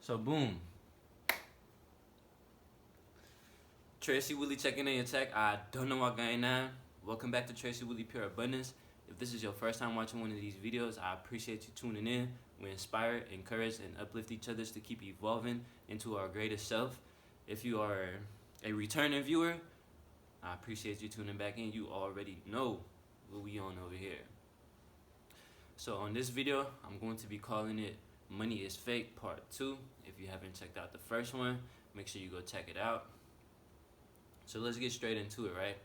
So boom. Tracy Willie checking in your check. I don't know what going on. Welcome back to Tracy Willie Pure Abundance. If this is your first time watching one of these videos, I appreciate you tuning in. We inspire, encourage, and uplift each other to keep evolving into our greatest self. If you are a returning viewer, I appreciate you tuning back in. You already know what we on over here. So on this video, I'm going to be calling it Money is Fake Part 2. If you haven't checked out the first one, make sure you go check it out. So let's get straight into it, right?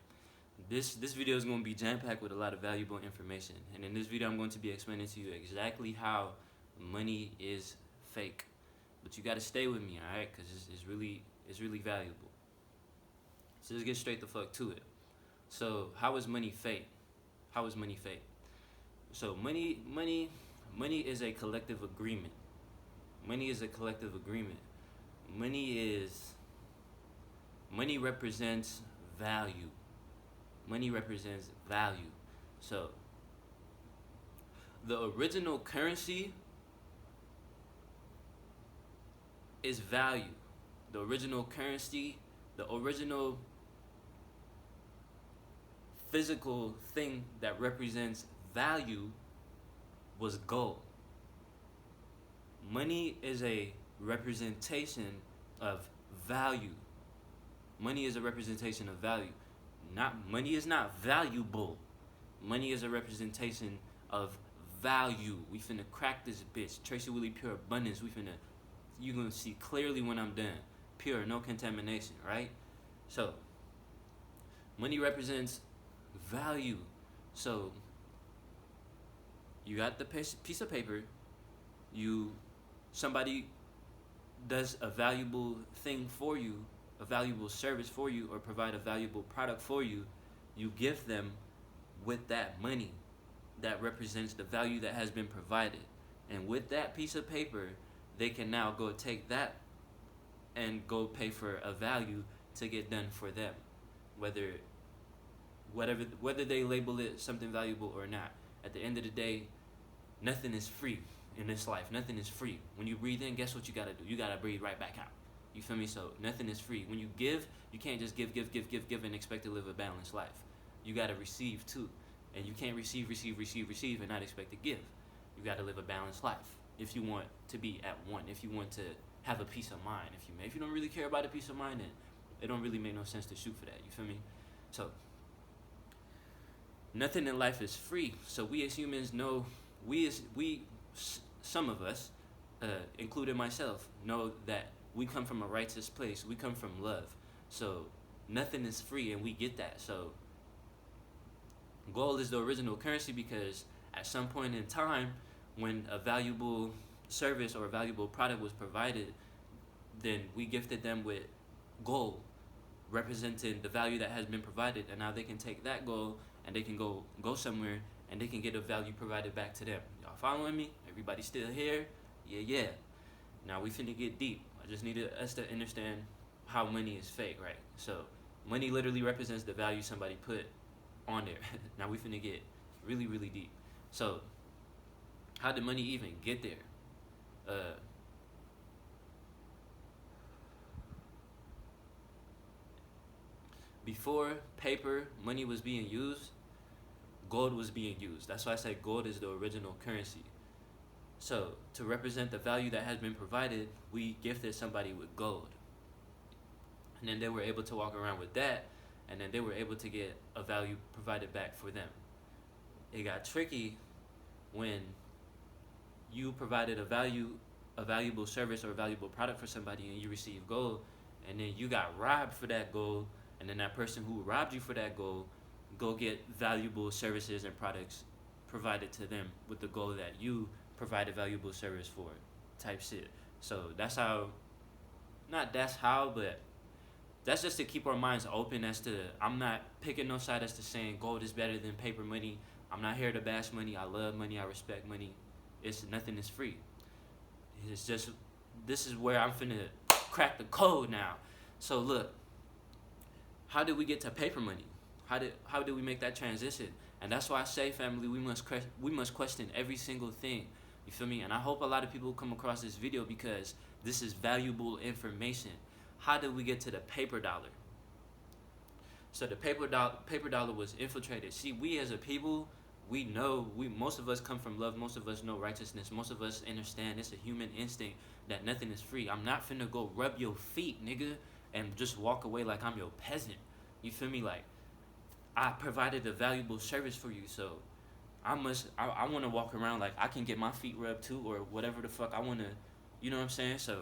This video is going to be jam-packed with a lot of valuable information. And in this video, I'm going to be explaining to you exactly how money is fake. But you got to stay with me, all right? Because it's really valuable. So let's get straight the fuck to it. So how is money fake? How is money fake? So money is a collective agreement. Money is a collective agreement. Money represents value. Money represents value. So the original currency is value. The original currency, the original physical thing that represents value was gold. Money is a representation of value. Money is a representation of value. Money is not valuable. Money is a representation of value. We finna crack this bitch. Tracy Willie Pure Abundance. You gonna see clearly when I'm done. Pure, no contamination, right? So, money represents value. So, you got the piece of paper. Somebody does a valuable thing for you, a valuable service for you, or provide a valuable product for you. You give them with that money that represents the value that has been provided. And with that piece of paper, they can now go take that and go pay for a value to get done for them. Whether they label it something valuable or not. At the end of the day, nothing is free in this life. Nothing is free. When you breathe in, guess what you gotta do? You gotta breathe right back out. You feel me? So nothing is free. When you give, you can't just give and expect to live a balanced life. You gotta receive too. And you can't receive and not expect to give. You gotta live a balanced life if you want to be at one, if you want to have a peace of mind. If you don't really care about a peace of mind, then it don't really make no sense to shoot for that. You feel me? So nothing in life is free. So we as humans know, some of us, including myself, know that we come from a righteous place. We come from love. So nothing is free, and we get that. So gold is the original currency because at some point in time, when a valuable service or a valuable product was provided, then we gifted them with gold, representing the value that has been provided, and now they can take that gold and they can go somewhere and they can get a value provided back to them. Y'all following me? Everybody still here? Yeah. Now we finna get deep. I just need us to understand how money is fake, right? So money literally represents the value somebody put on there. Now we finna get really, really deep. So how did money even get there? Before paper money was being used, gold was being used. That's why I say gold is the original currency. So to represent the value that has been provided, we gifted somebody with gold. And then they were able to walk around with that, and then they were able to get a value provided back for them. It got tricky when you provided a valuable service or a valuable product for somebody and you received gold, and then you got robbed for that gold, and then that person who robbed you for that gold go get valuable services and products provided to them with the gold that you provided valuable service for, type shit. So but that's just to keep our minds open as to, I'm not picking no side as to saying gold is better than paper money. I'm not here to bash money. I love money. I respect money. Nothing is free. It's just, this is where I'm finna crack the code now. So look, how did we get to paper money? How did we make that transition? And that's why I say, family, we must question every single thing. You feel me? And I hope a lot of people come across this video because This is valuable information. How did we get to the paper dollar? So the paper dollar was infiltrated. See, we as a people, we know, most of us come from love. Most of us know righteousness. Most of us understand it's a human instinct that nothing is free. I'm not finna go rub your feet, nigga, and just walk away like I'm your peasant. You feel me? Like, I provided a valuable service for you, so I want to walk around like I can get my feet rubbed too, or whatever the fuck I want to, you know what I'm saying? So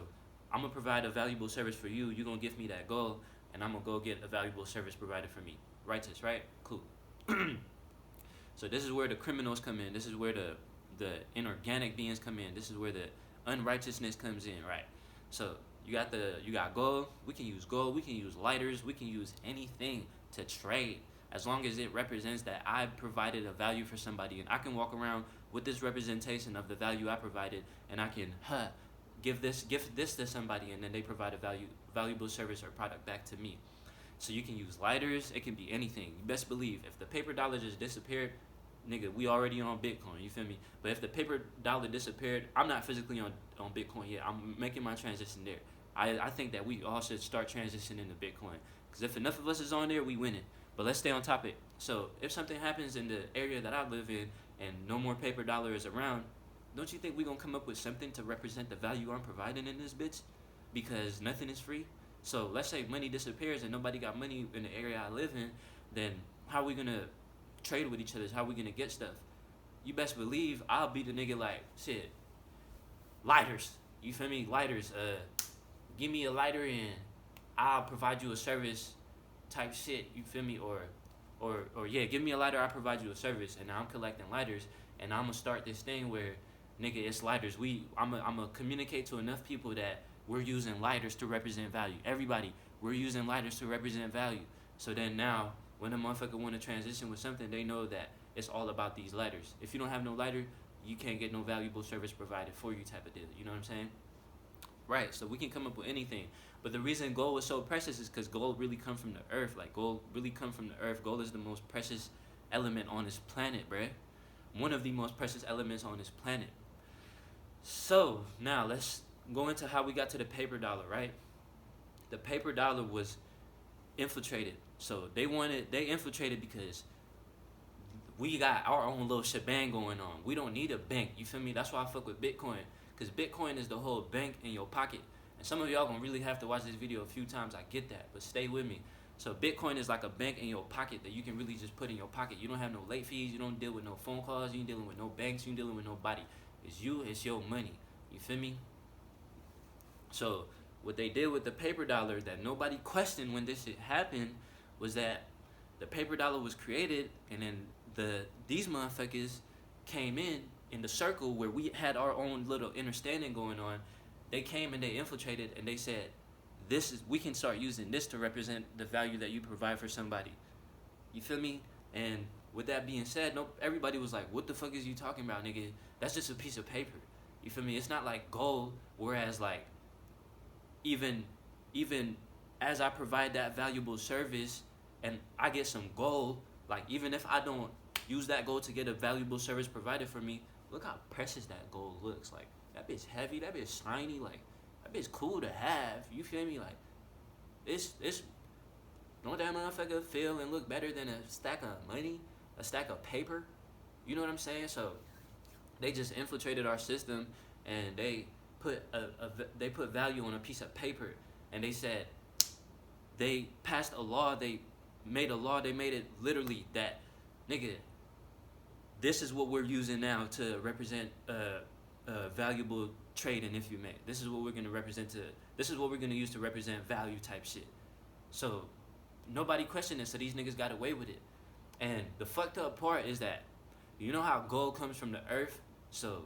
I'm gonna provide a valuable service for you. You gonna give me that goal, and I'm gonna go get a valuable service provided for me. Righteous, right? Cool. So this is where the criminals come in. This is where the inorganic beings come in. This is where the unrighteousness comes in, right? So you got gold. We can use gold. We can use lighters. We can use anything to trade, as long as it represents that I provided a value for somebody, and I can walk around with this representation of the value I provided, and I can give this to somebody, and then they provide a valuable service or product back to me. So you can use lighters. It can be anything. You best believe if the paper dollar just disappeared, nigga, we already on Bitcoin. You feel me? But if the paper dollar disappeared, I'm not physically on Bitcoin yet. I'm making my transition there. I think that we all should start transitioning to Bitcoin, because if enough of us is on there, we winning. But let's stay on topic. So if something happens in the area that I live in and no more paper dollar is around, don't you think we're going to come up with something to represent the value I'm providing in this bitch? Because nothing is free. So let's say money disappears and nobody got money in the area I live in, then how are we going to trade with each other? How are we going to get stuff? You best believe I'll be the nigga like, shit, lighters. You feel me? Lighters. Give me a lighter and I'll provide you a service type shit. You feel me? Or yeah, give me a lighter, I provide you a service. And now I'm collecting lighters, and I'm gonna start this thing where, nigga, it's lighters. I'm gonna communicate to enough people that we're using lighters to represent value. Everybody, we're using lighters to represent value. So then now, when a motherfucker want to transition with something, they know that it's all about these lighters. If you don't have no lighter, you can't get no valuable service provided for you type of deal. You know what I'm saying? Right, so we can come up with anything. But the reason gold was so precious is because gold really come from the earth. Like, gold really come from the earth. Gold is the most precious element on this planet, bruh. One of the most precious elements on this planet. So, now let's go into how we got to the paper dollar, right? The paper dollar was infiltrated. So, they infiltrated because we got our own little shebang going on. We don't need a bank, you feel me? That's why I fuck with Bitcoin. Because Bitcoin is the whole bank in your pocket. And some of y'all gonna really have to watch this video a few times. I get that, but stay with me. So Bitcoin is like a bank in your pocket that you can really just put in your pocket. You don't have no late fees. You don't deal with no phone calls. You ain't dealing with no banks. You ain't dealing with nobody. It's you. It's your money. You feel me? So what they did with the paper dollar that nobody questioned when this shit happened was that the paper dollar was created, and then these motherfuckers came in the circle where we had our own little understanding going on. They came and they infiltrated, and they said, we can start using this to represent the value that you provide for somebody. You feel me? And with that being said, everybody was like, what the fuck is you talking about, nigga? That's just a piece of paper. You feel me? It's not like gold, whereas like even as I provide that valuable service and I get some gold, like even if I don't use that gold to get a valuable service provided for me, look how precious that gold looks. Like, that bitch heavy, that bitch shiny, like, that bitch cool to have. You feel me? Like, it's don't that motherfucker feel and look better than a stack of money, a stack of paper? You know what I'm saying? So they just infiltrated our system, and they put value on a piece of paper, and they said they passed a law. They made it literally that, nigga, this is what we're using now to represent valuable trading, if you may. This is what we're gonna use to represent value type shit. So nobody questioned it, so these niggas got away with it. And the fucked up part is that, you know how gold comes from the earth? So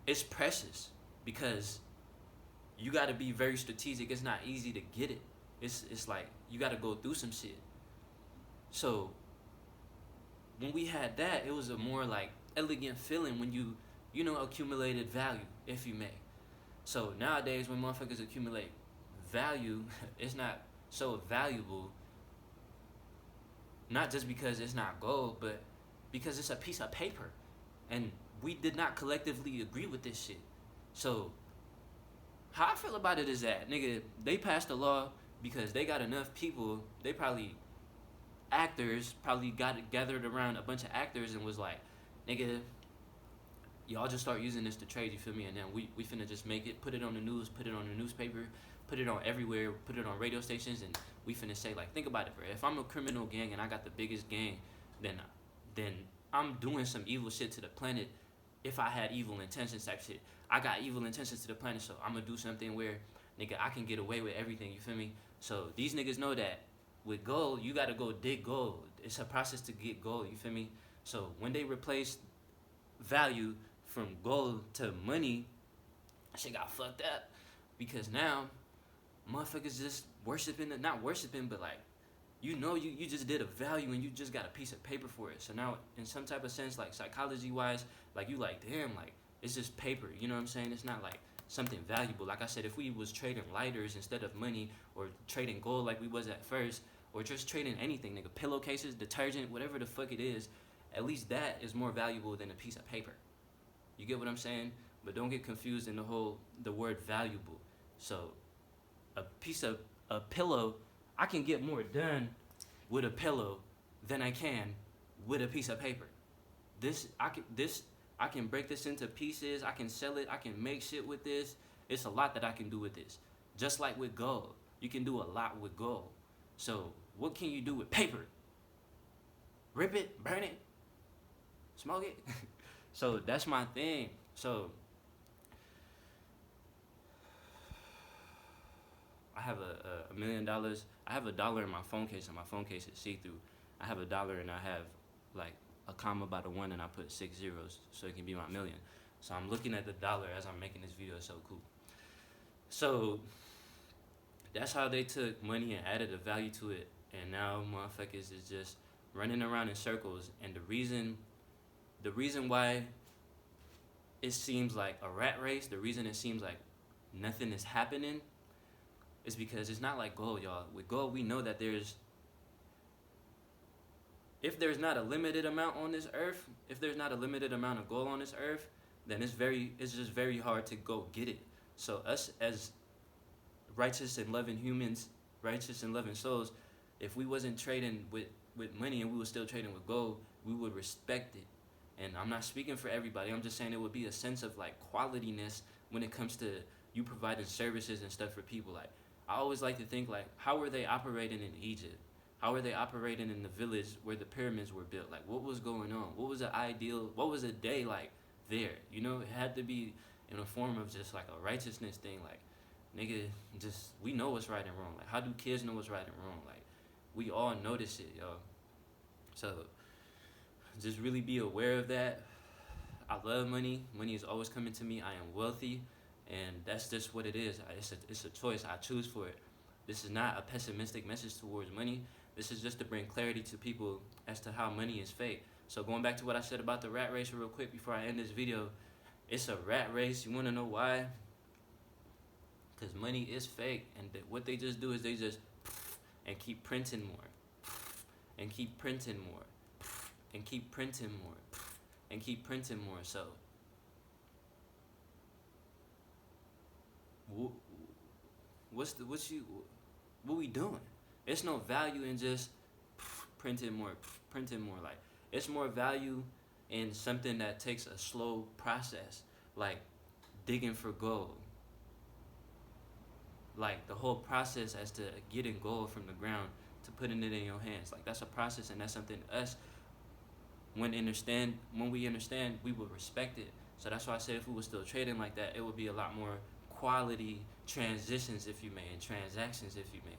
it's precious because you gotta be very strategic. It's not easy to get it. It's like you gotta go through some shit. So when we had that, it was a more like elegant feeling when you accumulated value, if you may. So nowadays, when motherfuckers accumulate value, it's not so valuable, not just because it's not gold, but because it's a piece of paper. And we did not collectively agree with this shit. So how I feel about it is that, nigga, they passed a law because they got enough people. They probably actors probably got gathered around a bunch of actors and was like, nigga, y'all just start using this to trade, you feel me? And then we finna just make it, put it on the news, put it on the newspaper, put it on everywhere, put it on radio stations, and we finna say, like, think about it, bro. If I'm a criminal gang and I got the biggest gang, then I'm doing some evil shit to the planet. If I had evil intentions type shit, I got evil intentions to the planet, so I'm gonna do something where, nigga, I can get away with everything, you feel me? So these niggas know that with gold, you gotta go dig gold. It's a process to get gold, you feel me? So when they replace value from gold to money, shit got fucked up. Because now, motherfuckers just worshiping, not worshiping, but like, you know, you just did a value and you just got a piece of paper for it. So now, in some type of sense, like psychology wise, like you like, damn, like it's just paper. You know what I'm saying? It's not like something valuable. Like I said, if we was trading lighters instead of money, or trading gold like we was at first, or just trading anything, nigga, pillowcases, detergent, whatever the fuck it is, at least that is more valuable than a piece of paper. You get what I'm saying? But don't get confused in the word valuable. So a pillow, I can get more done with a pillow than I can with a piece of paper. I can break this into pieces. I can sell it. I can make shit with this. It's a lot that I can do with this. Just like with gold, you can do a lot with gold. So what can you do with paper? Rip it, burn it, smoke it. So that's my thing. So I have $1 million. I have $1 in my phone case, and my phone case is see-through. I have $1 and I have like a comma by the one, and I put 6 zeros so it can be my million. So I'm looking at the dollar as I'm making this video. It's so cool. So that's how they took money and added a value to it, and now motherfuckers is just running around in circles. And the reason why it seems like a rat race, the reason it seems like nothing is happening, is because it's not like gold, y'all. With gold, we know that if there's not a limited amount on this earth, if there's not a limited amount of gold on this earth, then it's just very hard to go get it. So us as righteous and loving humans, righteous and loving souls, if we wasn't trading with money and we were still trading with gold, we would respect it. And I'm not speaking for everybody. I'm just saying it would be a sense of like qualityness when it comes to you providing services and stuff for people. Like, I always like to think like, how were they operating in Egypt? How were they operating in the village where the pyramids were built? Like, what was going on? What was the ideal? What was a day like there? You know, it had to be in a form of just like a righteousness thing. Like, nigga, just, we know what's right and wrong. Like, how do kids know what's right and wrong? Like, we all notice it, yo. So just really be aware of that. I love money. Money is always coming to me. I am wealthy, and that's just what it is. It's a choice. I choose for it. This is not a pessimistic message towards money. This is just to bring clarity to people as to how money is fake. So going back to what I said about the rat race real quick before I end this video, it's a rat race. You want to know why? Because money is fake, and what they just do is they just and keep printing more, and keep printing more, and keep printing more, and keep printing more. So what we doing? It's no value in just printing more, printing more. Like, it's more value in something that takes a slow process, like digging for gold. Like, the whole process as to getting gold from the ground to putting it in your hands. Like, that's a process, and that's something us, when we understand, we would respect it. So that's why I said if we were still trading like that, it would be a lot more quality transitions, if you may, and transactions, if you may.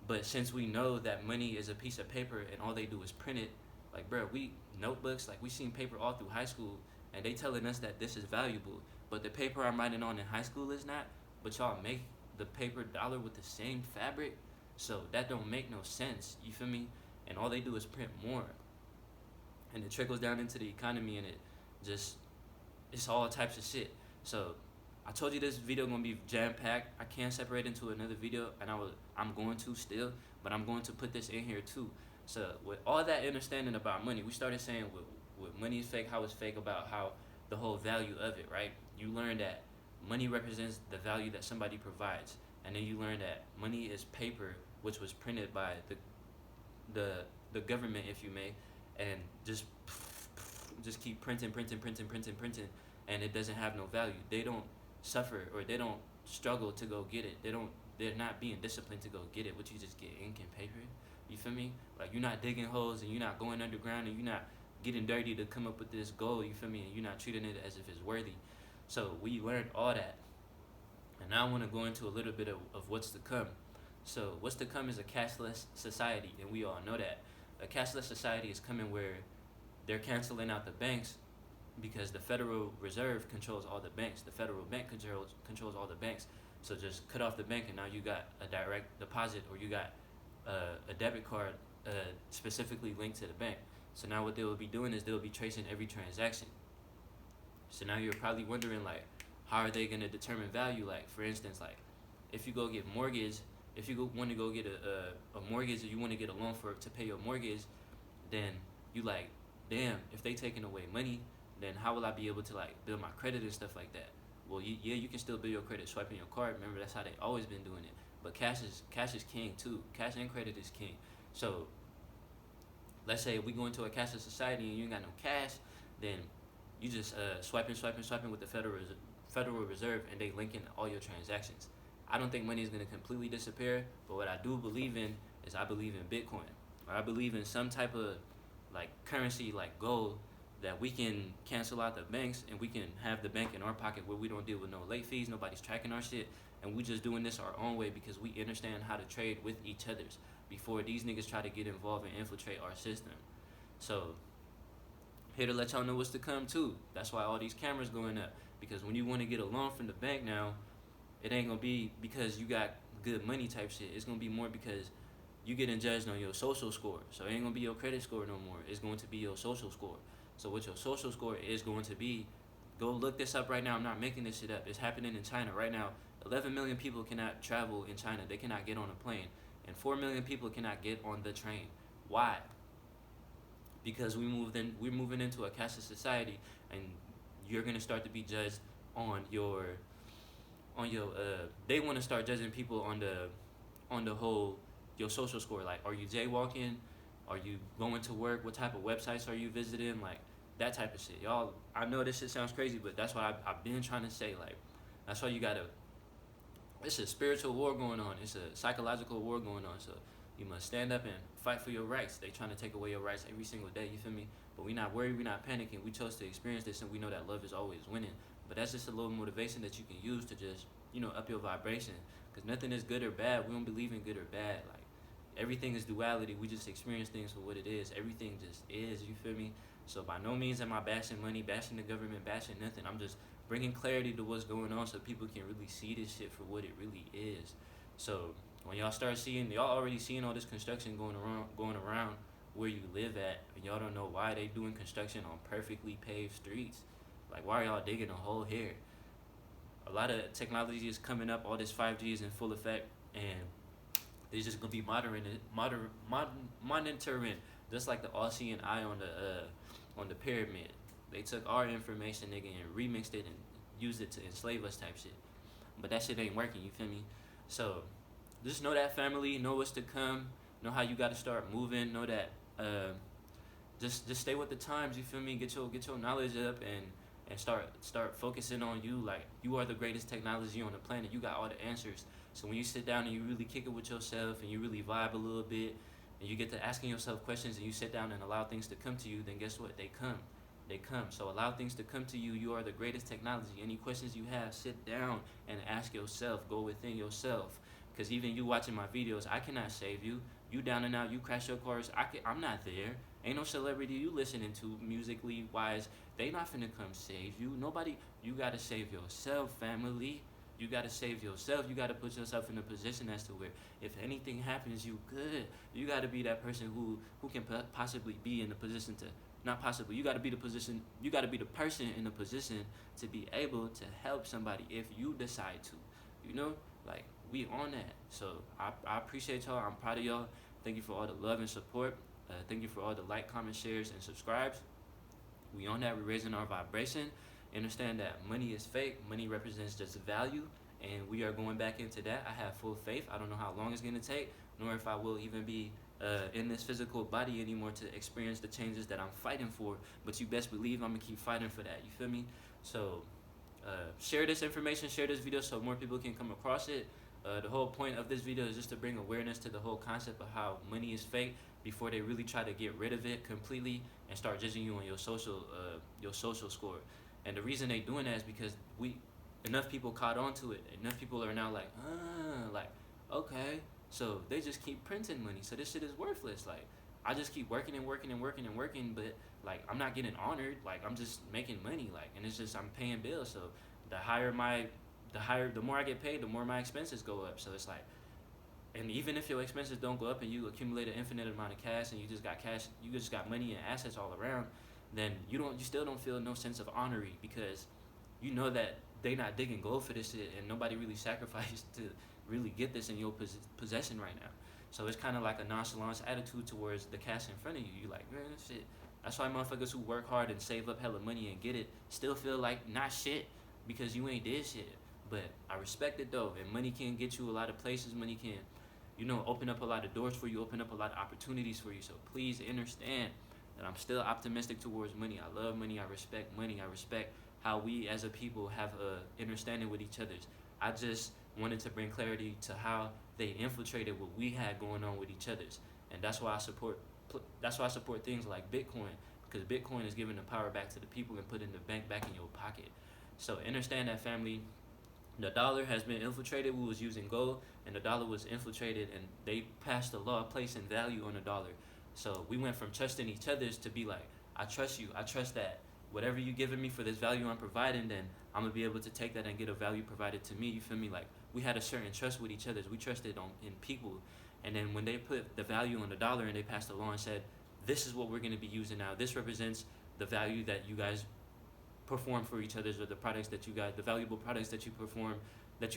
But since we know that money is a piece of paper and all they do is print it, like, bro, we notebooks, like, we seen paper all through high school, and they telling us that this is valuable, but the paper I'm writing on in high school is not. But y'all make the paper dollar with the same fabric, so that don't make no sense. You feel me? And all they do is print more, and it trickles down into the economy, and it's all types of shit. So I told you this video gonna be jam-packed. I can't separate into another video, and I'm going to still, but I'm going to put this in here too. So with all that understanding about money, we started saying with money is fake, how it's fake, about how the whole value of it, right? You learn that money represents the value that somebody provides, and then you learn that money is paper, which was printed by the the government, if you may, and just keep printing, and it doesn't have no value. They don't suffer or they don't struggle to go get it. They're not being disciplined to go get it. What you just get ink and paper. You feel me? Like you're not digging holes and you're not going underground and you're not getting dirty to come up with this goal. You feel me? And you're not treating it as if it's worthy. So we learned all that, and now I want to go into a little bit of what's to come. So what's to come is a cashless society, and we all know that. A cashless society is coming where they're canceling out the banks because the Federal Reserve controls all the banks. The federal bank controls all the banks. So just cut off the bank, and now you got a direct deposit, or you got a debit card specifically linked to the bank. So now what they will be doing is they'll be tracing every transaction. So now you're probably wondering, like, how are they gonna determine value? Like, for instance, like if you go get mortgage, if you want to go get a mortgage, or you want to get a loan to pay your mortgage, then you like, damn, if they taking away money, then how will I be able to like build my credit and stuff like that? Well, you can still build your credit swiping your card. Remember, that's how they always been doing it. But cash is king too. Cash and credit is king. So let's say we go into a cashless society and you ain't got no cash, then you just swiping with the Federal Reserve, and they linking all your transactions. I don't think money is going to completely disappear, but what I do believe in is I believe in Bitcoin. Or I believe in some type of like currency, like gold, that we can cancel out the banks and we can have the bank in our pocket where we don't deal with no late fees, nobody's tracking our shit, and we just doing this our own way because we understand how to trade with each other's before these niggas try to get involved and infiltrate our system. So here to let y'all know what's to come too. That's why all these cameras going up, because when you want to get a loan from the bank now, it ain't gonna be because you got good money type shit. It's gonna be more because you getting judged on your social score. So it ain't gonna be your credit score no more. It's going to be your social score. So what your social score is going to be, go look this up right now. I'm not making this shit up. It's happening in China right now. 11 million people cannot travel in China. They cannot get on a plane. And 4 million people cannot get on the train. Why? Because we're moving into a cashless society, and you're gonna start to be judged on your they want to start judging people on the whole your social score. Like, are you jaywalking? Are you going to work? What type of websites are you visiting? Like that type of shit. Y'all, I know this shit sounds crazy, but that's what I've been trying to say. Like, that's why you gotta. It's a spiritual war going on. It's a psychological war going on. So you must stand up and fight for your rights. They trying to take away your rights every single day. You feel me? But we not worried. We not panicking. We chose to experience this, and we know that love is always winning. But that's just a little motivation that you can use to just, up your vibration. Because nothing is good or bad. We don't believe in good or bad. Like, everything is duality. We just experience things for what it is. Everything just is. You feel me? So by no means am I bashing money, bashing the government, bashing nothing. I'm just bringing clarity to what's going on so people can really see this shit for what it really is. So when y'all start seeing, y'all already seeing all this construction going around where you live at, and y'all don't know why they doing construction on perfectly paved streets. Like, why are y'all digging a hole here? A lot of technology is coming up. All this 5G is in full effect, and they're just gonna be monitoring, just like the all-seeing eye on the pyramid. They took our information, nigga, and remixed it and used it to enslave us type shit. But that shit ain't working. You feel me? So just know that, family. Know what's to come. Know how you got to start moving. Know that. Just stay with the times. You feel me? Get your knowledge up and start focusing on you. Like, you are the greatest technology on the planet. You got all the answers. So when you sit down and you really kick it with yourself and you really vibe a little bit and you get to asking yourself questions and you sit down and allow things to come to you, then guess what? They come. So allow things to come to you. You are the greatest technology. Any questions you have, sit down and ask yourself. Go within yourself. Because even you watching my videos, I cannot save you. You down and out, you crash your cars, I'm not there. Ain't no celebrity you listening to musically wise. They not finna come save you. Nobody. You gotta save yourself, family. You gotta save yourself. You gotta put yourself in a position as to where if anything happens, you good. You gotta be that person who can possibly be in the position to, not possibly. You gotta be the position. You gotta be the person in the position to be able to help somebody if you decide to. Like, we on that. So I appreciate y'all. I'm proud of y'all. Thank you for all the love and support. Thank you for all the like, comments, shares, and subscribes. We on that. We're raising our vibration. Understand that money is fake. Money represents just value, and we are going back into that. I have full faith. I don't know how long it's gonna take, nor if I will even be in this physical body anymore to experience the changes that I'm fighting for. But you best believe I'm gonna keep fighting for that. You feel me? So share this information, share this video so more people can come across it. The whole point of this video is just to bring awareness to the whole concept of how money is fake before they really try to get rid of it completely and start judging you on your social score. And the reason they doing that is because enough people caught on to it. Enough people are now like, okay, so they just keep printing money. So this shit is worthless. Like, I just keep working and working and working and working, but like I'm not getting honored. Like I'm just making money. Like, and it's just I'm paying bills. So the more I get paid, the more my expenses go up. So it's like, and even if your expenses don't go up and you accumulate an infinite amount of cash and you just got money and assets all around, then you still don't feel no sense of honoring because you know that they not digging gold for this shit and nobody really sacrificed to really get this in your possession right now. So it's kind of like a nonchalance attitude towards the cash in front of you. You like, man, shit. That's why motherfuckers who work hard and save up hella money and get it still feel like not shit because you ain't did shit. But I respect it though, and money can get you a lot of places. Money can, open up a lot of doors for you, open up a lot of opportunities for you. So please understand that I'm still optimistic towards money. I love money. I respect money. I respect how we as a people have a understanding with each other. I just wanted to bring clarity to how they infiltrated what we had going on with each other's, and that's why I support things like Bitcoin, because Bitcoin is giving the power back to the people and putting the bank back in your pocket. So understand that, family. The dollar has been infiltrated. We was using gold, and the dollar was infiltrated, and they passed a law placing value on the dollar. So we went from trusting each other's to be like, I trust you. I trust that whatever you giving me for this value I'm providing, then I'm gonna be able to take that and get a value provided to me. You feel me? Like we had a certain trust with each other. We trusted in people, and then when they put the value on the dollar and they passed a law and said, this is what we're gonna be using now. This represents the value that you guys perform for each other's, or the valuable products that you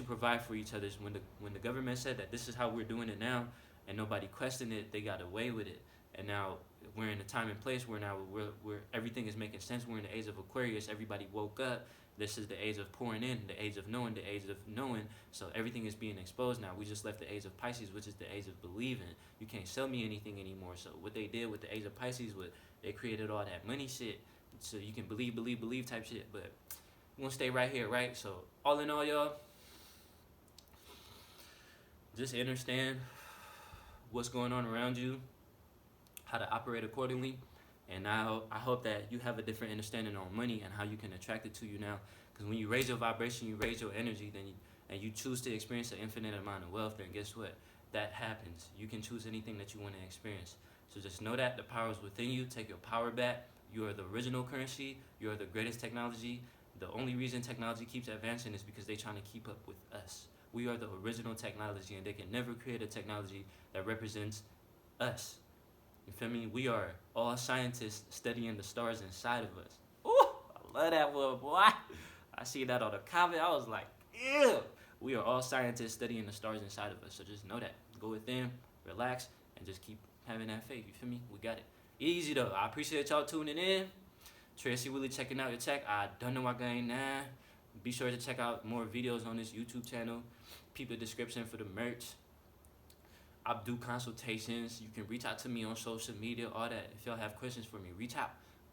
provide for each other's. When the government said that this is how we're doing it now, and nobody questioned it, they got away with it. And now we're in a time and place where now we're everything is making sense. We're in the age of Aquarius. Everybody woke up. This is the age of pouring in, the age of knowing, the age of knowing. So everything is being exposed now. We just left the age of Pisces, which is the age of believing. You can't sell me anything anymore. So what they did with the age of Pisces, they created all that money shit, so you can believe type shit. But we're gonna stay right here, right? So all in all, y'all, just understand what's going on around you, how to operate accordingly. And now I hope that you have a different understanding on money and how you can attract it to you now. Because when you raise your vibration, you raise your energy, and you choose to experience an infinite amount of wealth, then guess what? That happens. You can choose anything that you want to experience. So just know that the power is within you. Take your power back. You are the original currency. You are the greatest technology. The only reason technology keeps advancing is because they're trying to keep up with us. We are the original technology, and they can never create a technology that represents us. You feel me? We are all scientists studying the stars inside of us. Ooh, I love that word, boy. I see that on the comment. I was like, ew. We are all scientists studying the stars inside of us. So just know that. Go within, relax, and just keep having that faith. You feel me? We got it. Easy though. I appreciate y'all tuning in. Tracy Willie checking out your check. I don't know what going now. Be sure to check out more videos on this YouTube channel. Peep the description for the merch. I do consultations. You can reach out to me on social media, all that. If y'all have questions for me, reach out.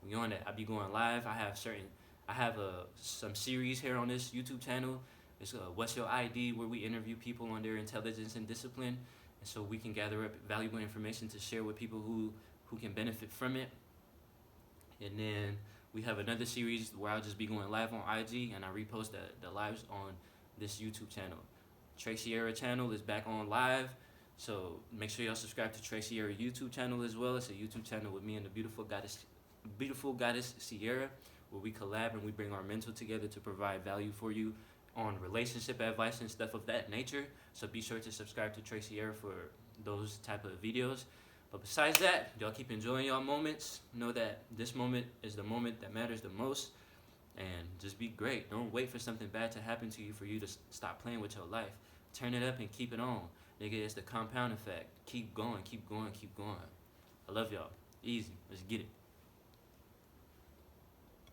We on that. I be going live. I have some series here on this YouTube channel. It's What's Your ID, where we interview people on their intelligence and discipline, and so we can gather up valuable information to share with people who can benefit from it. And then we have another series where I'll just be going live on IG, and I repost the lives on this YouTube channel. Tracy Sierra channel is back on live. So make sure y'all subscribe to Tracy Sierra YouTube channel as well. It's a YouTube channel with me and the beautiful goddess Sierra, where we collab and we bring our mental together to provide value for you on relationship advice and stuff of that nature. So be sure to subscribe to Tracy Sierra for those type of videos. But besides that, y'all keep enjoying y'all moments. Know that this moment is the moment that matters the most. And just be great. Don't wait for something bad to happen to you for you to stop playing with your life. Turn it up and keep it on. Nigga, it's the compound effect. Keep going, keep going, keep going. I love y'all. Easy. Let's get it.